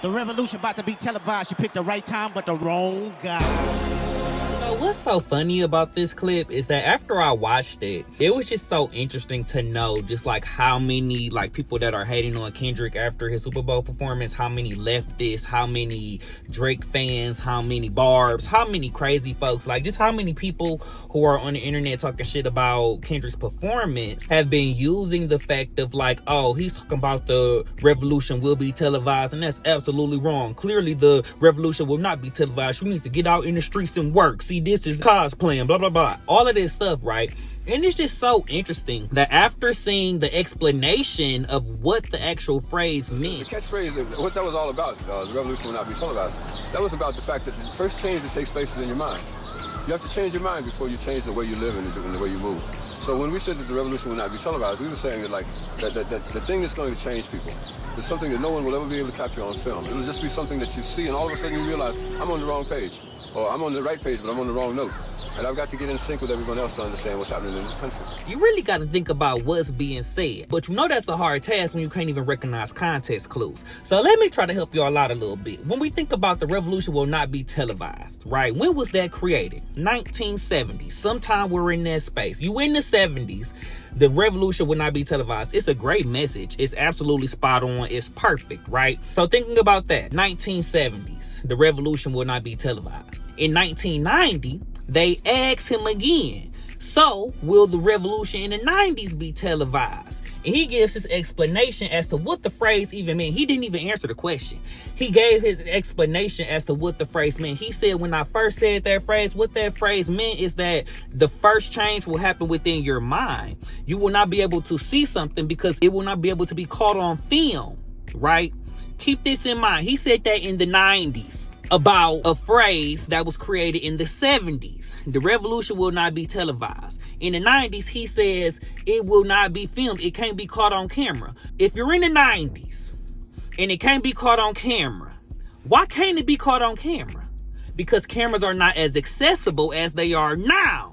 The revolution about to be televised. You picked the right time, but the wrong guy. What's so funny about this clip is that after I watched it, it was just so interesting to know just like how many like people that are hating on Kendrick after his Super Bowl performance, how many leftists, how many Drake fans, how many Barbs, how many crazy folks, like just how many people who are on the internet talking shit about Kendrick's performance have been using the fact of like, oh, he's talking about the revolution will be televised, and that's absolutely wrong. Clearly the revolution will not be televised. You need to get out in the streets and work. See, this is cosplaying, blah, blah, blah. All of this stuff, right? And it's just so interesting that after seeing the explanation of what the actual phrase meant. The catchphrase, what that was all about, the revolution will not be televised, that was about the fact that the first change that takes place is in your mind. You have to change your mind before you change the way you live and the way you move. So when we said that the revolution will not be televised, we were saying that like that the thing that's going to change people is something that no one will ever be able to capture on film. It'll just be something that you see and all of a sudden you realize, I'm on the wrong page. Or I'm on the right page, but I'm on the wrong note. And I've got to get in sync with everyone else to understand what's happening in this country. You really got to think about what's being said. But you know that's a hard task when you can't even recognize context clues. So let me try to help y'all out a little bit. When we think about the revolution will not be televised, right? When was that created? 1970s. Sometime we're in that space. You in the 70s. The revolution will not be televised. It's a great message. It's absolutely spot on. It's perfect, right? So thinking about that, 1970s, the revolution will not be televised. In 1990, they asked him again, so will the revolution in the 90s be televised? And he gives his explanation as to what the phrase even meant. He didn't even answer the question. He gave his explanation as to what the phrase meant. He said, when I first said that phrase, what that phrase meant is that the first change will happen within your mind. You will not be able to see something because it will not be able to be caught on film, right? Keep this in mind. He said that in the 90s. About a phrase that was created in the 70s. The revolution will not be televised. In the 90s, he says it will not be filmed. It can't be caught on camera. If you're in the 90s and it can't be caught on camera, why can't it be caught on camera? Because cameras are not as accessible as they are now.